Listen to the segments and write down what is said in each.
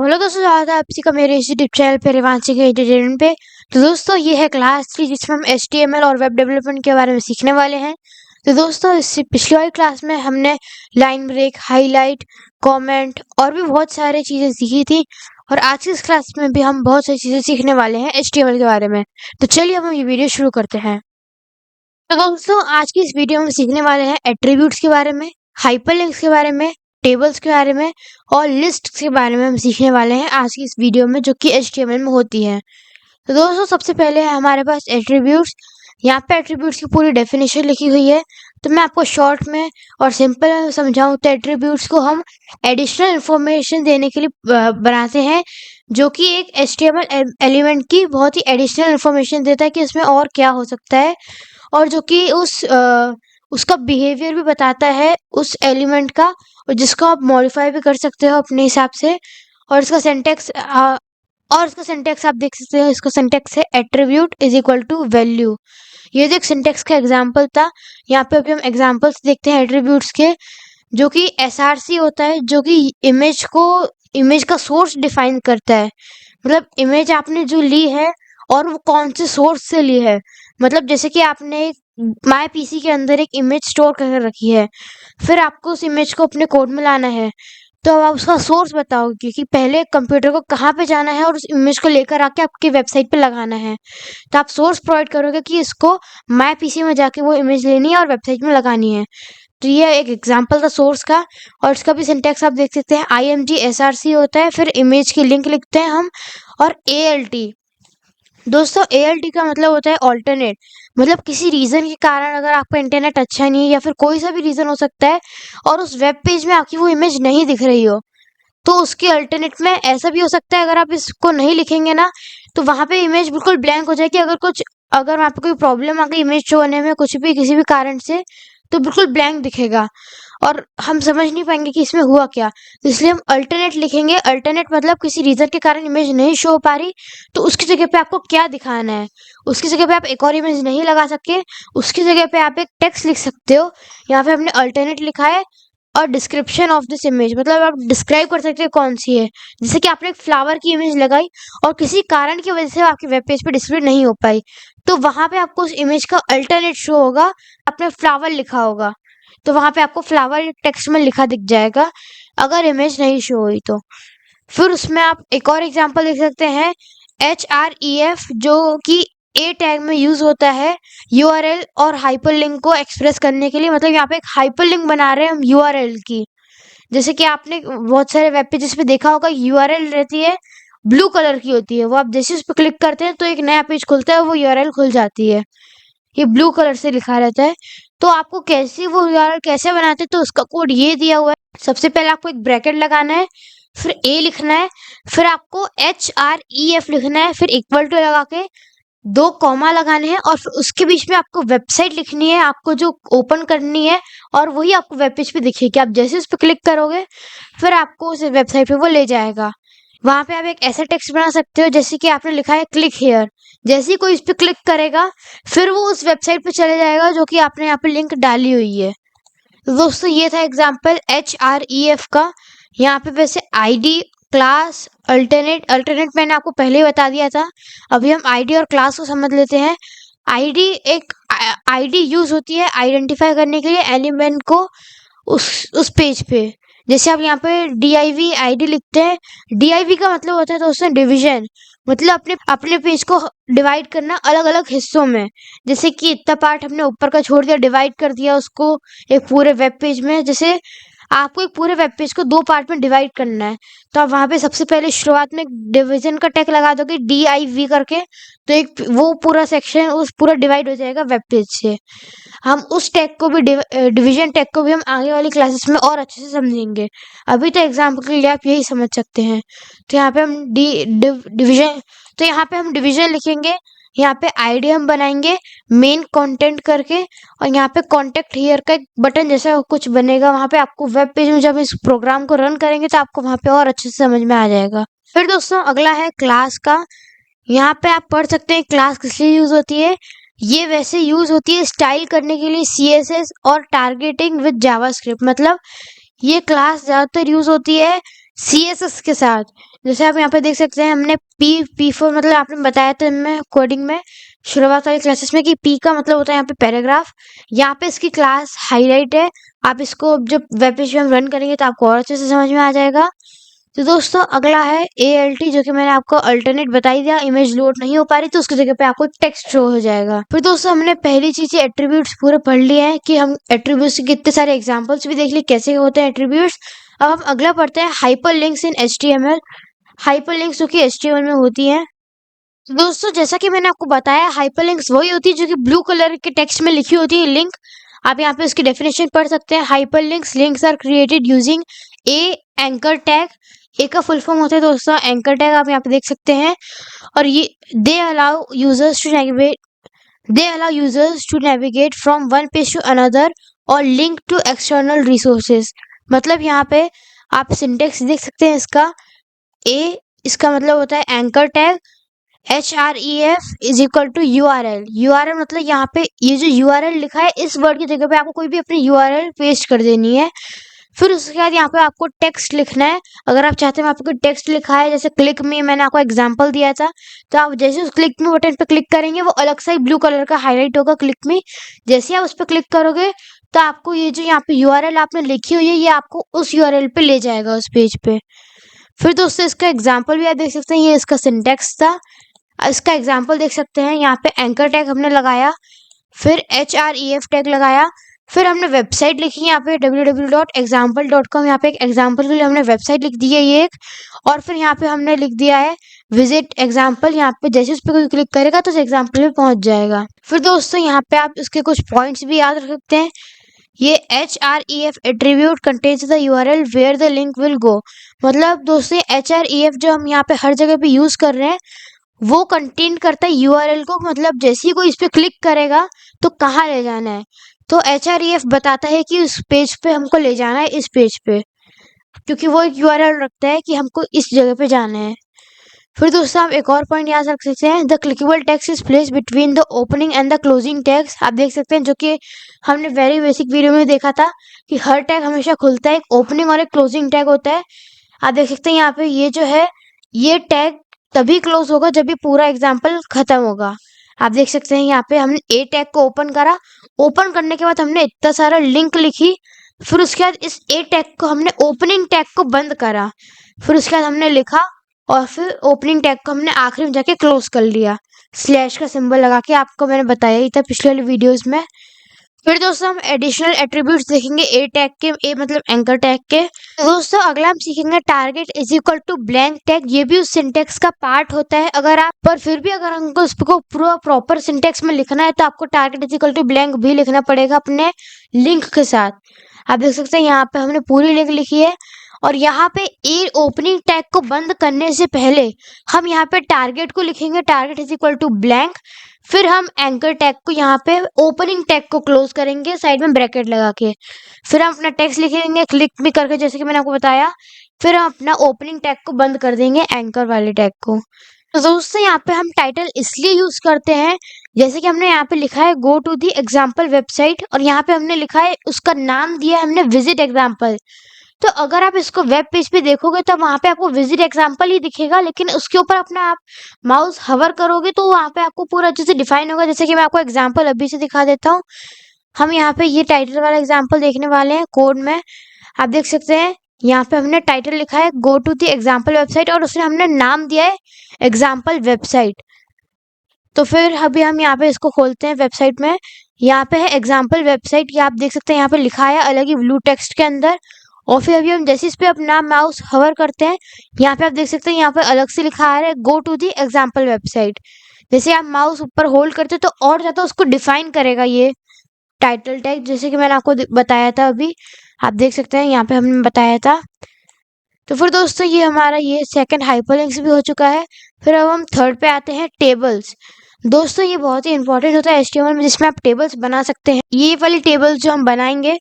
Hello दोस्तों, स्वागत है आपसी का मेरे इस यूट्यूब चैनल पे रिवांशी के एंटरटेनमेंट पे। तो दोस्तों ये है क्लास 3 जिसमें हम HTML और वेब डेवलपमेंट के बारे में सीखने वाले हैं। तो दोस्तों इससे पिछली वाली क्लास में हमने लाइन ब्रेक, हाईलाइट, कमेंट और भी बहुत सारी चीज़ें सीखी थी। और आज की इस क्लास में भी हम बहुत सारी चीज़ें सीखने वाले हैं HTML के बारे में। तो चलिए हम ये वीडियो शुरू करते हैं। तो दोस्तों आज की इस वीडियो में सीखने वाले हैं एट्रीब्यूट्स के बारे में, हाइपरलिंक्स के बारे में, टेबल्स के बारे में और लिस्ट के बारे में हम सीखने वाले हैं आज की इस वीडियो में, जो कि HTML में होती है। तो दोस्तों सबसे पहले है हमारे पास एट्रीब्यूट्स। यहाँ पे एट्रीब्यूट्स की पूरी डेफिनेशन लिखी हुई है। तो मैं आपको शॉर्ट में और सिंपल में समझाऊँ तो एट्रीब्यूट्स को हम एडिशनल इंफॉर्मेशन देने के लिए बनाते हैं, जो कि एक HTML एलिमेंट की बहुत ही एडिशनल इंफॉर्मेशन देता है कि इसमें और क्या हो सकता है, और जो कि उसका बिहेवियर भी बताता है उस एलिमेंट का, और जिसको आप मॉडिफाई भी कर सकते हो अपने हिसाब से। और इसका सिंटेक्स आप देख सकते हो। इसका सिंटेक्स है attribute is equal to value. ये जो एक सिंटेक्स का एग्जांपल था, यहाँ पे अभी हम एग्जांपल्स देखते हैं एट्रीब्यूट्स के, जो कि SRC होता है, जो कि इमेज का सोर्स डिफाइन करता है। मतलब इमेज आपने जो ली है और वो कौन से सोर्स से ली है। मतलब जैसे कि आपने माय पीसी के अंदर एक इमेज स्टोर करके रखी है, फिर आपको उस इमेज को अपने कोड में लाना है, तो अब आप उसका सोर्स बताओगे कि पहले कंप्यूटर को कहाँ पे जाना है और उस इमेज को लेकर आके आपकी वेबसाइट पे लगाना है। तो आप सोर्स प्रोवाइड करोगे कि इसको माय पीसी में जाके वो इमेज लेनी है और वेबसाइट में लगानी है। तो ये एक एग्जांपल था सोर्स का। और इसका भी सिंटेक्स आप देख सकते हैं, IMG SRC होता है, फिर इमेज की लिंक लिखते हैं हम, और ALT। दोस्तों ALT का मतलब होता है ऑल्टरनेट। मतलब किसी रीज़न के कारण अगर आपका इंटरनेट अच्छा नहीं है या फिर कोई सा भी रीज़न हो सकता है और उस वेब पेज में आपकी वो इमेज नहीं दिख रही हो, तो उसके अल्टरनेट में ऐसा भी हो सकता है, अगर आप इसको नहीं लिखेंगे ना तो वहाँ पे इमेज बिल्कुल ब्लैंक हो जाएगी। अगर वहाँ पे कोई प्रॉब्लम आ गई इमेज शो होने में कुछ भी किसी भी कारण से, तो बिल्कुल ब्लैंक दिखेगा और हम समझ नहीं पाएंगे कि इसमें हुआ क्या। तो इसलिए हम अल्टरनेट लिखेंगे। अल्टरनेट मतलब किसी रीज़न के कारण इमेज नहीं शो हो पा रही, तो उसकी जगह पे आपको क्या दिखाना है। उसकी जगह पे आप एक और इमेज नहीं लगा सकते, उसकी जगह पे आप एक टेक्स्ट लिख सकते हो। यहाँ पे हमने अल्टरनेट लिखा है और डिस्क्रिप्शन ऑफ दिस इमेज, मतलब आप डिस्क्राइब कर सकते हो कौन सी है। जैसे कि आपने एक फ्लावर की इमेज लगाई और किसी कारण की वजह से आपके वेब पेज पे डिस्प्ले नहीं हो पाई, तो वहां पे आपको उस इमेज का अल्टरनेट शो होगा। आपने फ्लावर लिखा होगा तो वहां पे आपको फ्लावर टेक्स्ट में लिखा दिख जाएगा, अगर इमेज नहीं शो हुई तो। फिर उसमें आप एक और एग्जांपल देख सकते हैं, href, जो कि ए टैग में यूज होता है URL और हाइपरलिंक को एक्सप्रेस करने के लिए। मतलब यहाँ पे एक हाइपरलिंक बना रहे हैं हम URL की। जैसे कि आपने बहुत सारे वेब पेजेस पे देखा होगा, URL रहती है ब्लू कलर की होती है, वो आप जैसे उस पर क्लिक करते हैं तो एक नया पेज खुलता है, वो URL खुल जाती है, ये ब्लू कलर से लिखा रहता है। तो आपको कैसे वो URL कैसे बनाते हैं, तो उसका कोड ये दिया हुआ है। सबसे पहले आपको एक ब्रैकेट लगाना है, फिर A लिखना है, फिर आपको href लिखना है, फिर इक्वल टू लगा के 2 कॉमा लगाने हैं, और फिर उसके बीच में आपको वेबसाइट लिखनी है, आपको जो ओपन करनी है, और वही आपको वेब पेज पे दिखेगी। आप जैसे उस पर क्लिक करोगे फिर आपको उस वेबसाइट पे वो ले जाएगा। वहां पे आप एक ऐसा टेक्स्ट बना सकते हो, जैसे कि आपने लिखा है क्लिक हेयर। जैसे ही कोई इस पे क्लिक करेगा फिर वो उस वेबसाइट पे चले जाएगा जो कि आपने यहाँ पे लिंक डाली हुई है। तो दोस्तों ये था एग्जाम्पल href का। यहाँ पे वैसे ID, क्लास, अल्टरनेट मैंने आपको पहले ही बता दिया था। अभी हम ID और क्लास को समझ लेते हैं। ID यूज होती है आइडेंटिफाई करने के लिए एलिमेंट को उस पेज पे। जैसे आप यहाँ पे div ID लिखते हैं, div का मतलब होता है दोस्तों डिवीजन। मतलब अपने अपने पेज को डिवाइड करना अलग अलग हिस्सों में। जैसे कि इतना पार्ट हमने ऊपर का छोड़ दिया, डिवाइड कर दिया उसको एक पूरे वेब पेज में। जैसे आपको एक पूरे वेब पेज को 2 पार्ट में डिवाइड करना है, तो आप वहाँ पे सबसे पहले शुरुआत में डिवीजन का टैग लगा दोगे div करके, तो एक वो पूरा सेक्शन उस पूरा डिवाइड हो जाएगा वेब पेज से। हम उस टैग को भी डिवीजन टैग को भी हम आगे वाली क्लासेस में और अच्छे से समझेंगे। अभी तो एग्जाम्पल के लिए आप यही समझ सकते हैं। तो यहाँ पे हम डिवीजन तो यहाँ पे हम डिवीजन लिखेंगे, यहाँ पे आईडी हम बनाएंगे मेन कंटेंट करके, और यहाँ पे कॉन्टेक्ट हियर का एक बटन जैसा कुछ बनेगा। वहाँ पे आपको वेब पेज में जब इस प्रोग्राम को रन करेंगे तो आपको वहाँ पे और अच्छे से समझ में आ जाएगा। फिर दोस्तों अगला है क्लास का। यहाँ पे आप पढ़ सकते हैं क्लास किस लिए यूज होती है। ये वैसे यूज होती है स्टाइल करने के लिए CSS और टारगेटिंग विद जावास्क्रिप्ट। मतलब ये क्लास ज़्यादातर यूज होती है CSS के साथ। जैसे आप यहाँ पे देख सकते हैं हमने P4 मतलब आपने बताया था मैं कोडिंग में शुरुआत वाली क्लासेस में कि P का मतलब होता है यहाँ पे पैराग्राफ। यहाँ पे इसकी क्लास हाईलाइट है। आप इसको जब वेब पेज पे हम रन करेंगे तो आपको और अच्छे से समझ में आ जाएगा। तो दोस्तों अगला है ALT, जो कि मैंने आपको अल्टरनेट बताई दिया। इमेज लोड नहीं हो पा रही तो उसकी जगह पे आपको टेक्स्ट शो हो जाएगा। फिर दोस्तों हमने पहली चीज एट्रीब्यूट्स पूरे पढ़ लिए हैं कि हम एट्रीब्यूट्स के कितने सारे एग्जांपल्स भी देख लिए कैसे होते हैं एट्रीब्यूट्स। अब हम अगला पढ़ते हैं हाइपरलिंक्स इन HTML। हाइपरलिंक्स जो कि HTML में होती हैं। तो दोस्तों जैसा कि मैंने आपको बताया हाइपरलिंक्स वही होती है जो कि ब्लू कलर के टेक्स्ट में लिखी होती है लिंक। आप यहाँ पे इसकी डेफिनेशन पढ़ सकते हैं। Hyperlinks links are created using a anchor tag. A का फुल फॉर्म होता है दोस्तों एंकर टैग, आप यहाँ पे देख सकते हैं। और ये they allow users to navigate from one page to another और लिंक टू एक्सटर्नल रिसोर्सेज। मतलब यहाँ पे आप सिंटेक्स देख सकते हैं इसका। ए इसका मतलब होता है anchor tag. href is equal to URL मतलब यहाँ पे ये जो URL लिखा है इस वर्ड की जगह पे आपको कोई भी अपनी URL पेस्ट कर देनी है। फिर उसके बाद यहाँ पे आपको टेक्स्ट लिखना है। अगर आप चाहते हैं वहाँ पे कोई टेक्स्ट लिखा है, जैसे क्लिक में मैंने आपको एग्जांपल दिया था, तो आप जैसे उस क्लिक में बटन पे क्लिक करेंगे वो अलग सा ही ब्लू कलर का हाईलाइट होगा क्लिक में। जैसे ही आप उस पर क्लिक करोगे तो आपको ये जो यहाँ पे URL आपने लिखी हुई है ये आपको उस URL पे ले जाएगा उस पेज पे। फिर दोस्तों इसका एग्जाम्पल भी आप देख सकते हैं, ये इसका सिंटेक्स था। इसका एग्जाम्पल देख सकते हैं, यहाँ पे एंकर टैग हमने लगाया, फिर href टैग लगाया, फिर हमने वेबसाइट लिखी यहाँ पे www.example.com। यहाँ पे एक एग्जाम्पल के लिए हमने वेबसाइट लिख दी है ये एक। और फिर यहाँ पे हमने लिख दिया है विजिट एग्जाम्पल। यहाँ पे जैसे उस पर कोई क्लिक करेगा तो उस एग्जाम्पल में पहुंच जाएगा। फिर दोस्तों यहाँ पे आप इसके कुछ पॉइंट्स भी याद रख सकते हैं। ये href attribute contains the URL where the link will go. मतलब दोस्तों href जो हम यहाँ पे हर जगह पे यूज कर रहे हैं वो कंटेन करता है URL को। मतलब जैसे ही कोई इस पे क्लिक करेगा तो कहाँ ले जाना है, तो href बताता है कि उस पेज पे हमको ले जाना है इस पेज पे, क्योंकि वो एक URL रखता है कि हमको इस जगह पे जाना है। फिर दोस्तों आप एक और पॉइंट याद रख सकते हैं, the clickable text is place between the opening and the closing tags. आप देख सकते हैं जो कि हमने वेरी बेसिक वीडियो में देखा था कि हर टैग हमेशा खुलता है, एक ओपनिंग और एक क्लोजिंग टैग होता है। आप देख सकते हैं यहाँ पे ये जो है ये टैग तभी क्लोज होगा जब ये पूरा एग्जाम्पल खत्म होगा। आप देख सकते हैं यहाँ पे हमने ए टैग को ओपन करा, ओपन करने के बाद हमने इतना सारा लिंक लिखी, फिर उसके बाद इस ए टैग को हमने ओपनिंग टैग को बंद करा, फिर उसके बाद हमने लिखा और फिर ओपनिंग टैग को हमने आखिरी में जाके क्लोज कर लिया स्लैश का सिंबल लगा के। आपको मैंने बताया ही था पिछले वाले वीडियोस में। फिर दोस्तों हम एडिशनल एट्रीब्यूट्स देखेंगे ए टैग के, ए मतलब एंकर टैग के। तो दोस्तों अगला हम सीखेंगे target is equal to blank tag. ये भी उस सिंटेक्स का पार्ट होता है। अगर आप पर फिर भी अगर हमको उसको पूरा प्रॉपर सिंटेक्स में लिखना है तो आपको target is equal to blank भी लिखना पड़ेगा अपने लिंक के साथ। आप देख सकते हैं यहाँ पे हमने पूरी लिंक लिखी है और यहाँ पे ए ओपनिंग टैग को बंद करने से पहले हम यहाँ पे टारगेट को लिखेंगे, target is equal to blank. फिर हम एंकर टैग को यहाँ पे ओपनिंग टैग को क्लोज करेंगे साइड में ब्रैकेट लगा के। फिर हम अपना टेक्स्ट लिखेंगे क्लिक भी करके जैसे कि मैंने आपको बताया। फिर हम अपना ओपनिंग टैग को बंद कर देंगे एंकर वाले टैग को। तो दोस्तों यहाँ पे हम टाइटल इसलिए यूज करते हैं, जैसे कि हमने यहाँ पे लिखा है go to the example website और यहाँ पे हमने लिखा है उसका नाम दिया है हमने विजिट एग्जाम्पल। तो अगर आप इसको वेब पेज पे देखोगे तो वहां पे आपको विजिट एग्जाम्पल ही दिखेगा, लेकिन उसके ऊपर अपना आप माउस हवर करोगे तो वहां पे आपको पूरा अच्छे से डिफाइन होगा। जैसे कि मैं आपको एग्जाम्पल अभी से दिखा देता हूँ। हम यहाँ पे ये टाइटल वाला एग्जाम्पल देखने वाले हैं कोड में। आप देख सकते हैं यहाँ पे हमने टाइटल लिखा है go to the example website और उसने हमने नाम दिया है एग्जाम्पल वेबसाइट। तो फिर अभी हम यहाँ पे इसको खोलते हैं वेबसाइट में। यहाँ पे है एग्जाम्पल वेबसाइट, ये आप देख सकते हैं यहाँ पे लिखा है अलग ही ब्लू टेक्स्ट के अंदर। और फिर अभी हम जैसे इस पे अपना माउस हवर करते हैं यहाँ पे आप देख सकते हैं यहाँ पे अलग से लिखा है go to the example website. जैसे आप माउस ऊपर होल्ड करते तो और ज़्यादा उसको डिफाइन करेगा ये टाइटल टैग, जैसे कि मैंने आपको बताया था अभी। आप देख सकते हैं यहाँ पे हमने बताया था। तो फिर दोस्तों ये हमारा ये सेकंड हाइपरलिंक्स भी हो चुका है। फिर अब हम थर्ड पे आते हैं टेबल्स। दोस्तों ये बहुत ही इंपॉर्टेंट होता है HTML में, जिसमें आप टेबल्स बना सकते हैं। ये वाली टेबल्स जो हम बनाएंगे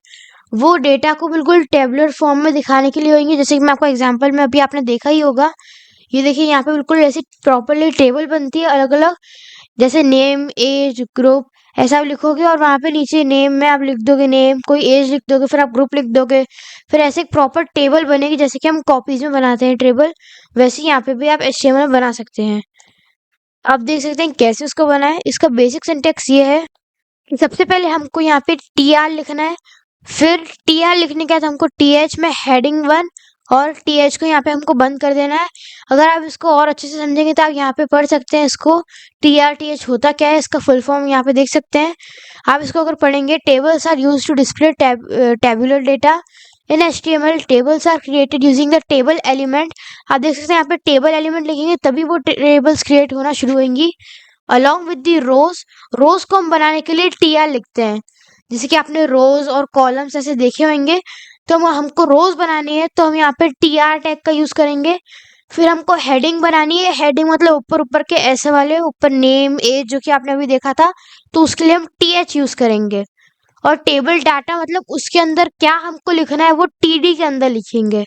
वो डेटा को बिल्कुल टेबुलर फॉर्म में दिखाने के लिए होंगी, जैसे कि मैं आपको एग्जांपल में अभी आपने देखा ही होगा। ये देखिए यहाँ पे बिल्कुल ऐसी प्रॉपरली टेबल बनती है अलग अलग, जैसे नेम एज ग्रुप ऐसा आप लिखोगे और वहाँ पे नीचे नेम में आप लिख दोगे नेम, कोई एज लिख दोगे, फिर आप ग्रुप लिख दोगे, फिर ऐसे एक प्रॉपर टेबल बनेगी जैसे कि हम कॉपीज में बनाते हैं टेबल, वैसे ही यहाँ पे भी आप HTML में बना सकते हैं। आप देख सकते हैं कैसे उसको बनाएं। इसका बेसिक सिंटेक्स ये है कि सबसे पहले हमको यहाँ पे TR लिखना है, फिर TR लिखने के बाद हमको TH में हेडिंग 1 और TH को यहाँ पे हमको बंद कर देना है। अगर आप इसको और अच्छे से समझेंगे तो आप यहाँ पे पढ़ सकते हैं इसको, TR TH होता क्या है, इसका फुल फॉर्म यहाँ पे देख सकते हैं। आप इसको अगर पढ़ेंगे, tables are used to display tabular data in HTML, tables are created using the table element. आप देख सकते हैं यहाँ पे टेबल एलिमेंट लिखेंगे तभी वो टेबल्स क्रिएट होना शुरू होंगी। अलॉन्ग विद दी रोज, रोज को हम बनाने के लिए TR लिखते हैं, जैसे कि आपने रोज और कॉलम्स ऐसे देखे होंगे, तो हमको रोज बनानी है तो हम यहाँ पे TR टैग का यूज करेंगे। फिर हमको हेडिंग बनानी है, हेडिंग मतलब ऊपर ऊपर के ऐसे वाले, ऊपर नेम एज जो कि आपने अभी देखा था, तो उसके लिए हम TH यूज करेंगे। और टेबल डाटा मतलब उसके अंदर क्या हमको लिखना है वो TD के अंदर लिखेंगे।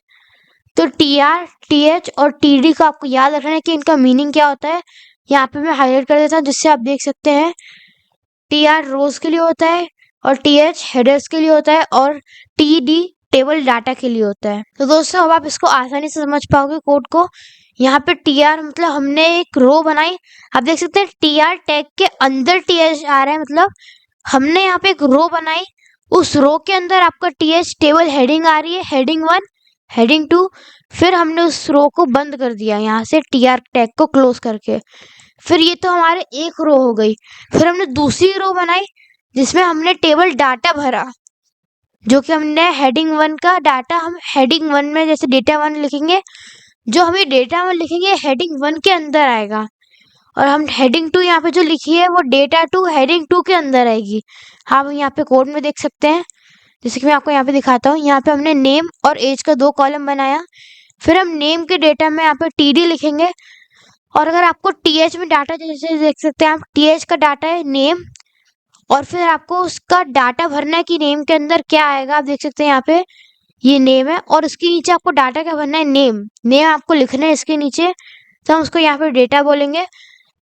तो TR TH और TD को आपको याद रखना है कि इनका मीनिंग क्या होता है। यहाँ पे मैं हाईलाइट कर देता हूँ जिससे आप देख सकते हैं। TR रोज के लिए होता है और TH हेडर्स के लिए होता है और TD टेबल डाटा के लिए होता है। तो दोस्तों अब आप इसको आसानी से समझ पाओगे कोड को। यहाँ पे TR मतलब हमने एक रो बनाई, आप देख सकते हैं TR टैग के अंदर TH आ रहा है, मतलब हमने यहाँ पे एक रो बनाई, उस रो के अंदर आपका TH टेबल हेडिंग आ रही है, हेडिंग 1 हेडिंग 2, फिर हमने उस रो को बंद कर दिया यहाँ से TR टैग को क्लोज करके। फिर ये तो हमारे एक रो हो गई। फिर हमने दूसरी रो बनाई जिसमें हमने टेबल डाटा भरा, जो कि हमने हेडिंग 1 का डाटा हम हेडिंग 1 में जैसे डेटा 1 लिखेंगे, जो हमें डेटा 1 लिखेंगे हेडिंग 1 के अंदर आएगा। और हम हेडिंग 2 यहाँ पे जो लिखी है वो डेटा 2 हेडिंग 2 के अंदर आएगी। हम यहाँ पे कोड में देख सकते हैं, जैसे कि मैं आपको यहाँ पे दिखाता हूँ। यहाँ पे हमने नेम और एज का 2 कॉलम बनाया, फिर हम नेम के डेटा में यहाँ पे TD लिखेंगे। और अगर आपको TH में डाटा जैसे देख सकते हैं आप, TH का डाटा है नेम, और फिर आपको उसका डाटा भरना है कि नेम के अंदर क्या आएगा। आप देख सकते हैं यहाँ पे ये नेम है और उसके नीचे आपको डाटा क्या भरना है, नेम, नेम आपको लिखना है इसके नीचे, तो हम उसको यहाँ पे डेटा बोलेंगे।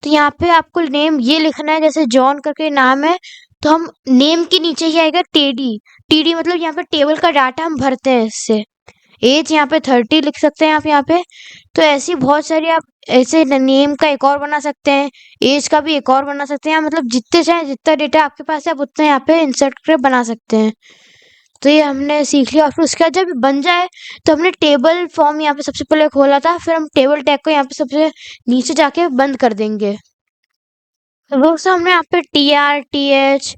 तो यहाँ पे आपको नेम ये लिखना है, जैसे जॉन करके नाम है तो हम नेम के नीचे ही आएगा TD, TD मतलब यहाँ पे टेबल का डाटा हम भरते हैं इससे। एज यहाँ पे 30 लिख सकते हैं आप यहाँ पे। तो ऐसी बहुत सारी आप ऐसे नेम का एक और बना सकते हैं, एज का भी एक और बना सकते हैं, मतलब जितने चाहे जितना डेटा आपके पास है आप उतना यहाँ पे इंसर्ट करके बना सकते हैं। तो ये हमने सीख लिया। और फिर उसके बाद जब बन जाए तो हमने टेबल फॉर्म यहाँ पे सबसे पहले खोला था, फिर हम टेबल टैग को यहाँ पे सबसे नीचे जाके बंद कर देंगे। तो दोस्तों हमने यहाँ पे TR TH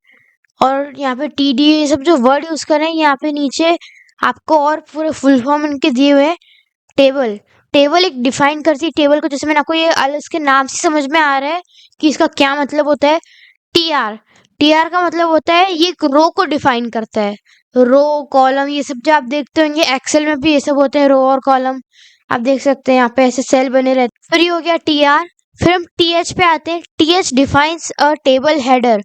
और यहाँ पे TD ये सब जो वर्ड यूज कर रहे हैं यहाँ पे नीचे आपको और पूरे फुल फॉर्म इनके दिए हुए हैं। टेबल, टेबल एक डिफाइन करती है टेबल को, जैसे मैंने आपको ये इसके नाम से समझ में आ रहा है कि इसका क्या मतलब होता है। TR, TR का मतलब होता है ये एक रो को डिफाइन करता है, रो कॉलम ये सब जो आप देखते होंगे एक्सेल में भी ये सब होते हैं, रो और कॉलम आप देख सकते हैं यहाँ पे ऐसे सेल बने रहते हैं। फिर ये हो गया TR। फिर हम TH पे आते हैं। TH defines a table header,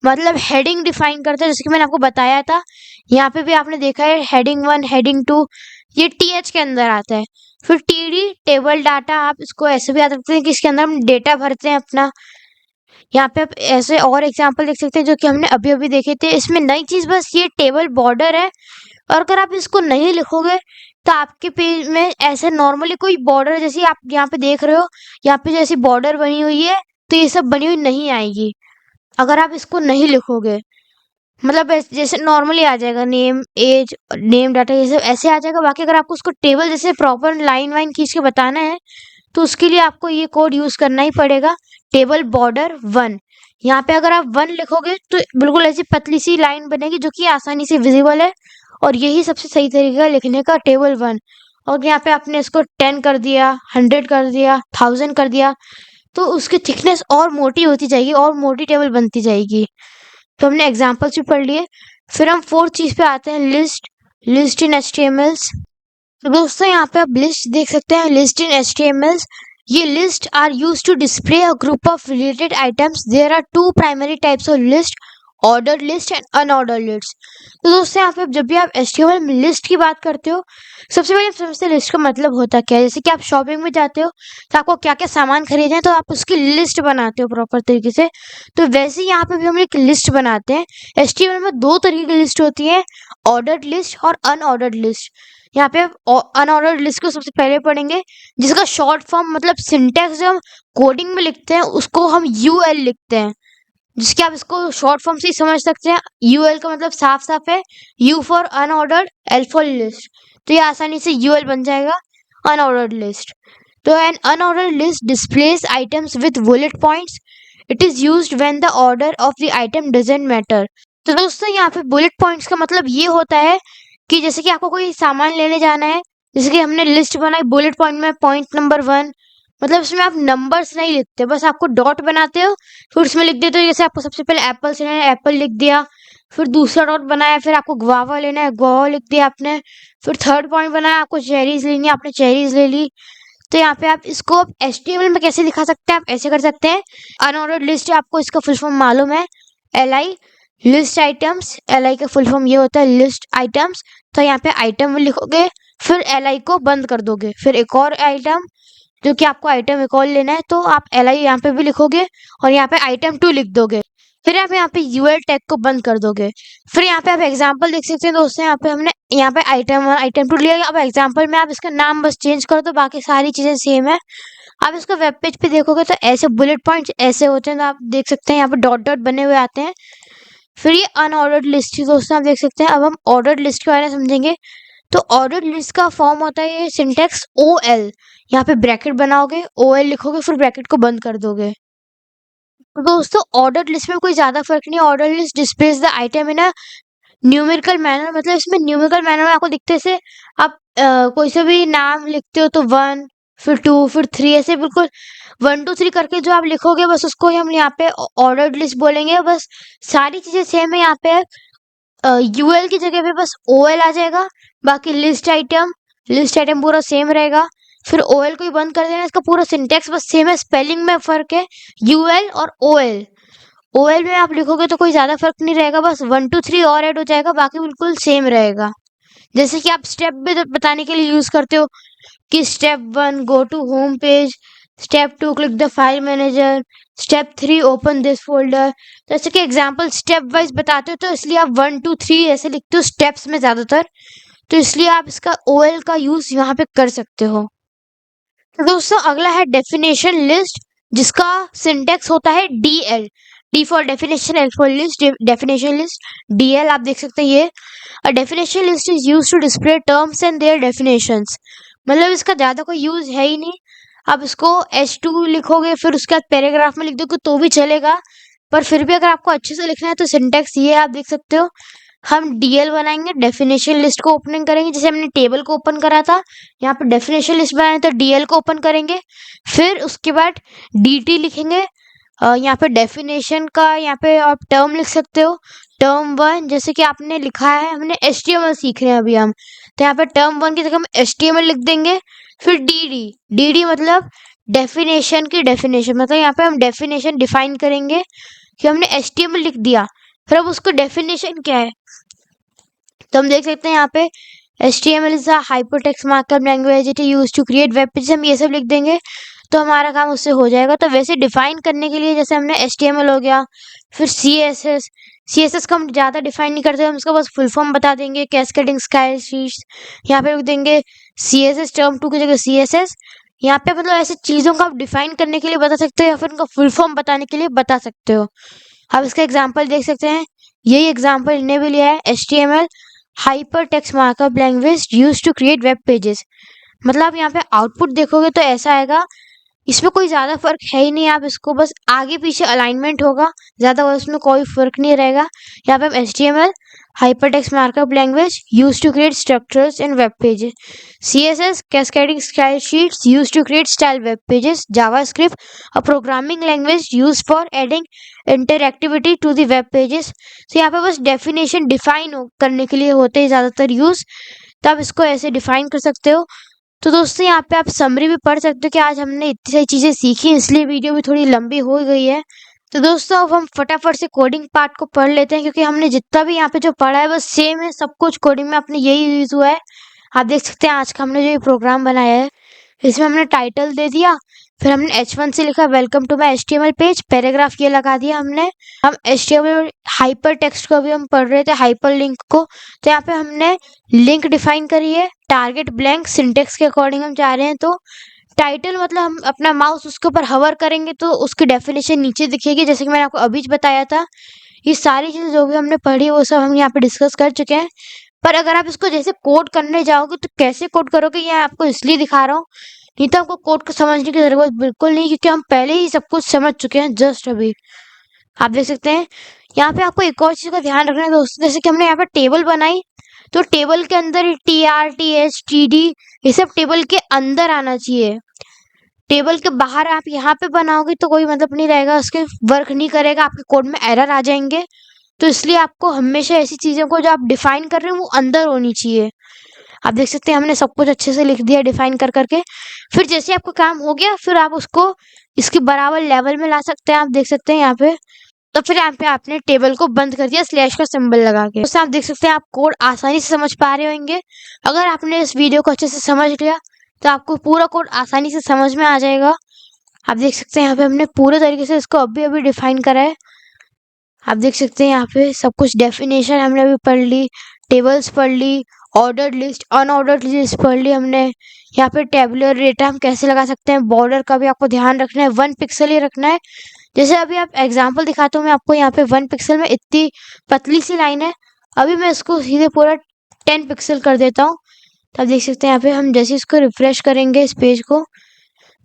मतलब हेडिंग डिफाइन करता है, जैसे कि मैंने आपको बताया था। यहाँ पे भी आपने देखा है हेडिंग 1 हेडिंग 2 ये TH के अंदर आता है। फिर TD टेबल डाटा, आप इसको ऐसे भी याद रखते हैं कि इसके अंदर हम डेटा भरते हैं अपना। यहाँ पे आप ऐसे और एग्जांपल देख सकते हैं जो कि हमने अभी अभी देखे थे। इसमें नई चीज बस ये टेबल बॉर्डर है, और अगर आप इसको नहीं लिखोगे तो आपके पेज में ऐसे नॉर्मली कोई बॉर्डर जैसी आप यहाँ पे देख रहे हो, यहाँ पे जैसी बॉर्डर बनी हुई है तो ये सब बनी हुई नहीं आएगी अगर आप इसको नहीं लिखोगे। मतलब जैसे नॉर्मली आ जाएगा नेम एज नेम डाटा ये सब ऐसे आ जाएगा। बाकी अगर आपको उसको टेबल जैसे प्रॉपर लाइन वाइन खींच के बताना है तो उसके लिए आपको ये कोड यूज करना ही पड़ेगा, टेबल बॉर्डर 1। यहाँ पे अगर आप 1 लिखोगे तो बिल्कुल ऐसी पतली सी लाइन बनेगी जो कि आसानी से विजिबल है, और यही सबसे सही तरीका है लिखने का, टेबल 1। और यहाँ पे आपने इसको 10 कर दिया, 100 कर दिया, 1000 कर दिया, तो उसकी थिकनेस और मोटी होती जाएगी और मोटी टेबल बनती जाएगी। तो हमने एग्जाम्पल्स भी पढ़ लिए। फिर हम फोर्थ चीज पे आते हैं, लिस्ट, लिस्ट इन HTMLs। तो दोस्तों यहाँ पे आप लिस्ट देख सकते हैं, लिस्ट इन HTMLs। ये list are used to display a group of related items. There are two primary types of list, ordered list and unordered list. तो दोस्तों यहाँ पे जब भी आप HTML में लिस्ट की बात करते हो, सबसे पहले आप समझते हैं लिस्ट का मतलब होता क्या है। जैसे कि आप शॉपिंग में जाते हो तो आपको क्या क्या सामान खरीदना है, तो आप उसकी लिस्ट बनाते हो प्रॉपर तरीके से। तो वैसे ही यहाँ पे भी हम एक लिस्ट बनाते हैं। HTML में दो तरीके की लिस्ट होती है, ऑर्डर्ड लिस्ट और अनऑर्डर्ड लिस्ट। यहाँ पे अनऑर्डर्ड लिस्ट को सबसे पहले पढ़ेंगे, जिसका शॉर्ट फॉर्म मतलब सिंटैक्स जो हम कोडिंग में लिखते हैं उसको हम UL लिखते हैं, जिसके आप इसको शॉर्ट फॉर्म से ही समझ सकते हैं। UL का मतलब साफ साफ है U for unordered, L for list. तो ये आसानी से UL बन जाएगा, अनऑर्डर्ड लिस्ट। तो an unordered list displays items with bullet points. It is used when the order of the item doesn't matter. तो दोस्तों यहाँ पे बुलेट पॉइंट्स का मतलब ये होता है कि जैसे कि आपको कोई सामान लेने जाना है, जैसे कि हमने लिस्ट बनाई बुलेट पॉइंट में, पॉइंट नंबर 1, मतलब इसमें आप नंबर्स नहीं लिखते, बस आपको डॉट बनाते हो, फिर उसमें लिख देते हो। जैसे आपको सबसे पहले एप्पल से लेना है, एप्पल लिख दिया, फिर दूसरा डॉट बनाया, फिर आपको गुआवा लेना है, गुआवा लिख दिया आपने, फिर थर्ड पॉइंट बनाया, आपको चेरीज लेनी है, आपने चेरीज ले ली। तो यहाँ पे आप इसको HTML में कैसे दिखा सकते हैं, आप ऐसे कर सकते हैं। अनऑर्डर्ड लिस्ट, आपको इसका फुल फॉर्म मालूम है, LI, लिस्ट आइटम्स। LI का फुल फॉर्म ये होता है लिस्ट आइटम्स। तो यहाँ पे आइटम लिखोगे, फिर LI को बंद कर दोगे, फिर एक और आइटम, जो कि आपको आइटम एक और लेना है, तो आप LI यहाँ पे भी लिखोगे और यहाँ पे आइटम 2 लिख दोगे, फिर आप यहाँ पे UL टैग को बंद कर दोगे। फिर यहाँ पे आप एग्जाम्पल देख सकते हैं दोस्तों, यहाँ पे हमने यहाँ पे आइटम 1 आइटम 2 लिया। अब एग्जाम्पल में आप इसका नाम बस चेंज कर दो, बाकी सारी चीजें सेम है। आप इसको वेब पेज पे देखोगे तो ऐसे बुलेट पॉइंट्स ऐसे होते हैं, तो आप देख सकते हैं यहाँ पे डॉट डॉट बने हुए आते हैं। फिर ये अनऑर्डर्ड लिस्ट थी दोस्तों, आप देख सकते हैं। अब हम ऑर्डर्ड लिस्ट के बारे में समझेंगे। तो ऑर्डर्ड लिस्ट का फॉर्म होता है ये सिंटेक्स OL, यहाँ पे ब्रैकेट बनाओगे, OL लिखोगे, फिर ब्रैकेट को बंद कर दोगे। तो दोस्तों ऑर्डर्ड लिस्ट में कोई ज्यादा फर्क नहीं है। Order list displace the item in a numerical manner, मतलब इसमें न्यूमेरिकल मैनर में आपको दिखते से आप कोई से भी नाम लिखते हो तो 1 फिर 2 फिर 3 ऐसे बिल्कुल 1 2 3 करके जो आप लिखोगे, बस उसको ही हम यहाँ पे ऑर्डर्ड लिस्ट बोलेंगे। बस सारी चीजें सेम है, यहाँ पे UL की जगह पे बस OL आ जाएगा, बाकी लिस्ट आइटम पूरा सेम रहेगा। फिर OL को ही बंद कर देना, इसका पूरा सिंटेक्स बस सेम है, स्पेलिंग में फर्क है UL और OL। OL में आप लिखोगे तो कोई ज्यादा फर्क नहीं रहेगा, बस 1 2 3 और ऐड हो जाएगा, बाकी बिल्कुल सेम रहेगा। जैसे कि आप स्टेप भी बताने के लिए यूज करते हो कि step 1 go to home page, step 2 click the file manager, step 3 open this folder. तो ऐसे कि एग्जाम्पल स्टेप वाइज बताते हो, तो इसलिए आप 1 2 3 ऐसे लिखते हो स्टेप्स में ज्यादातर, तो इसलिए आप इसका OL का यूज यहाँ पे कर सकते हो। तो दोस्तों अगला है डेफिनेशन लिस्ट, जिसका सिंटेक्स होता है DL, D for definition, L for list. Definition list DL आप देख सकते हैं ये। A definition list is used to display terms and their definitions, मतलब इसका ज्यादा कोई यूज है ही नहीं। आप इसको H2 लिखोगे, फिर उसके बाद पैराग्राफ में लिख दोगे तो भी चलेगा, पर फिर भी अगर आपको अच्छे से लिखना है तो सिंटेक्स ये आप देख सकते हो। हम DL बनाएंगे, डेफिनेशन लिस्ट को ओपनिंग करेंगे, जैसे हमने टेबल को ओपन करा था, यहाँ पे डेफिनेशन लिस्ट बनाए तो DL को ओपन करेंगे, फिर उसके बाद DT लिखेंगे। यहाँ पे डेफिनेशन का यहाँ पे आप टर्म लिख सकते हो, टर्म 1, जैसे कि आपने लिखा है, हमने HTML सीख रहे हैं अभी हम, तो यहाँ पे टर्म 1 की जगह हम HTML लिख देंगे। फिर DD मतलब डेफिनेशन की डेफिनेशन, मतलब यहाँ पे हम डेफिनेशन डिफाइन करेंगे कि हमने HTML लिख दिया, फिर अब उसको डेफिनेशन क्या है, तो हम देख सकते हैं यहाँ पे HTML is a hypertext markup language, it is used to create web pages. हम ये सब लिख देंगे तो हमारा काम उससे हो जाएगा। तो वैसे डिफाइन करने के लिए जैसे हमने HTML हो गया, फिर CSS को हम ज़्यादा डिफाइन नहीं करते, हम उसका बस फुल फॉर्म बता देंगे, कैस्केडिंग स्टाइल शीट्स, यहाँ पे लिख देंगे CSS, टर्म 2 की जगह CSS। यहाँ पे मतलब ऐसे चीज़ों को आप डिफाइन करने के लिए बता सकते हो, या फिर उनका फुल फॉर्म बताने के लिए बता सकते हो। आप इसका एग्जाम्पल देख सकते हैं, यही एग्जाम्पल इन्हें भी लिया है, HTML hypertext markup language used to create web pages. मतलब यहाँ पे आउटपुट देखोगे तो ऐसा आएगा, इसमें कोई ज़्यादा फर्क है ही नहीं, आप इसको बस आगे पीछे अलाइनमेंट होगा, ज़्यादा उसमें कोई फर्क नहीं रहेगा। यहाँ पे हम HTML hypertext markup language used to create structures in web pages, CSS cascading style sheets used to create style web pages, JavaScript a programming language used for adding interactivity to the web pages. तो यहाँ पे बस definition define करने के लिए होते हैं ज़्यादातर यूज़, तो आप इसको ऐसे डिफाइन कर सकते हो। तो दोस्तों यहाँ पे आप समरी भी पढ़ सकते हो कि आज हमने इतनी सारी चीज़ें सीखी, इसलिए वीडियो भी थोड़ी लंबी हो गई है। तो दोस्तों अब हम फटाफट से कोडिंग पार्ट को पढ़ लेते हैं, क्योंकि हमने जितना भी यहाँ पे जो पढ़ा है बस सेम है, सब कुछ कोडिंग में अपने यही यूज हुआ है। आप देख सकते हैं आज का हमने जो ये प्रोग्राम बनाया है, इसमें हमने टाइटल दे दिया, फिर हमने H1 से लिखा welcome to my HTML page, paragraph ये लगा दिया हमने। हम HTML हाइपर टेक्स्ट को भी हम पढ़ रहे थे, हाइपर लिंक को, तो यहाँ पे हमने लिंक डिफाइन करी है, टारगेट ब्लैंक, सिंटेक्स के अकॉर्डिंग हम जा रहे हैं। तो टाइटल मतलब हम अपना माउस उसके ऊपर हवर करेंगे तो उसकी डेफिनेशन नीचे दिखेगी, जैसे कि मैंने आपको अभी बताया था। ये सारी चीज़ें जो भी हमने पढ़ी वो सब हम यहाँ पे डिस्कस कर चुके हैं। पर अगर आप इसको जैसे कोड करने जाओगे तो कैसे कोड करोगे, ये आपको इसलिए दिखा रहा हूँ, नहीं तो आपको कोड को समझने की जरूरत बिल्कुल नहीं, क्योंकि हम पहले ही सब कुछ समझ चुके हैं जस्ट अभी। आप देख सकते हैं यहाँ पे आपको एक और चीज़ का ध्यान रखना है दोस्तों, जैसे कि हमने यहाँ पे टेबल बनाई, तो टेबल के अंदर TR TH TD ये सब टेबल के अंदर आना चाहिए। टेबल के बाहर आप यहाँ पे बनाओगे तो कोई मतलब नहीं रहेगा, उसके वर्क नहीं करेगा, आपके कोड में एरर आ जाएंगे। तो इसलिए आपको हमेशा ऐसी चीज़ों को जो आप डिफाइन कर रहे हो वो अंदर होनी चाहिए। आप देख सकते हैं हमने सब कुछ अच्छे से लिख दिया डिफाइन कर करके। फिर जैसे आपका काम हो गया फिर आप उसको इसके बराबर लेवल में ला सकते हैं। आप देख सकते हैं यहाँ पे, तो फिर यहाँ पे आपने टेबल को बंद कर दिया स्लैश का सिंबल लगा के। उससे आप देख सकते हैं आप कोड आसानी से समझ पा रहे होंगे। अगर आपने इस वीडियो को अच्छे से समझ लिया तो आपको पूरा कोड आसानी से समझ में आ जाएगा। आप देख सकते हैं यहाँ पे हमने पूरे तरीके से इसको अभी डिफाइन करा है। आप देख सकते हैं यहाँ पे सब कुछ डेफिनेशन हमने अभी पढ़ ली, टेबल्स पढ़ ली, ऑर्डर्ड लिस्ट, अनऑर्डर्ड लिस्ट पढ़ ली हमने। यहाँ पे टेबुलर डेटा हम कैसे लगा सकते हैं, बॉर्डर का भी आपको ध्यान रखना है, 1 पिक्सल ही रखना है। जैसे अभी आप एग्जांपल दिखाता हूँ मैं आपको, यहाँ पे 1 पिक्सल में इतनी पतली सी लाइन है, अभी मैं इसको सीधे पूरा 10 पिक्सल कर देता हूँ। तो आप देख सकते हैं यहाँ पे हम जैसे इसको रिफ्रेश करेंगे इस पेज को,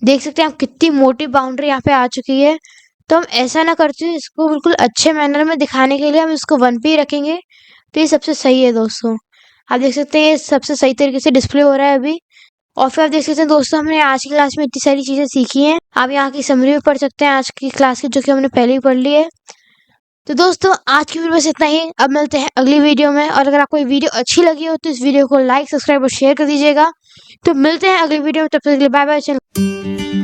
देख सकते हैं आप कितनी मोटी बाउंड्री यहाँ पे आ चुकी है। तो हम ऐसा ना करते हुए इसको बिल्कुल अच्छे मैनर में दिखाने के लिए हम इसको 1 पे ही रखेंगे, तो ये सबसे सही है दोस्तों। आप देख सकते हैं ये सबसे सही तरीके से डिस्प्ले हो रहा है अभी। और फिर आप देख सकते हैं दोस्तों हमने आज की क्लास में इतनी सारी चीज़ें सीखी हैं, आप यहाँ की समरी भी पढ़ सकते हैं आज की क्लास की, जो कि हमने पहले ही पढ़ ली है। तो दोस्तों आज की वीडियो बस इतना ही, अब मिलते हैं अगली वीडियो में। और अगर आपको ये वीडियो अच्छी लगी हो तो इस वीडियो को लाइक, सब्सक्राइब और शेयर कर दीजिएगा। तो मिलते हैं अगली वीडियो में, तब तक के लिए बाय बाय।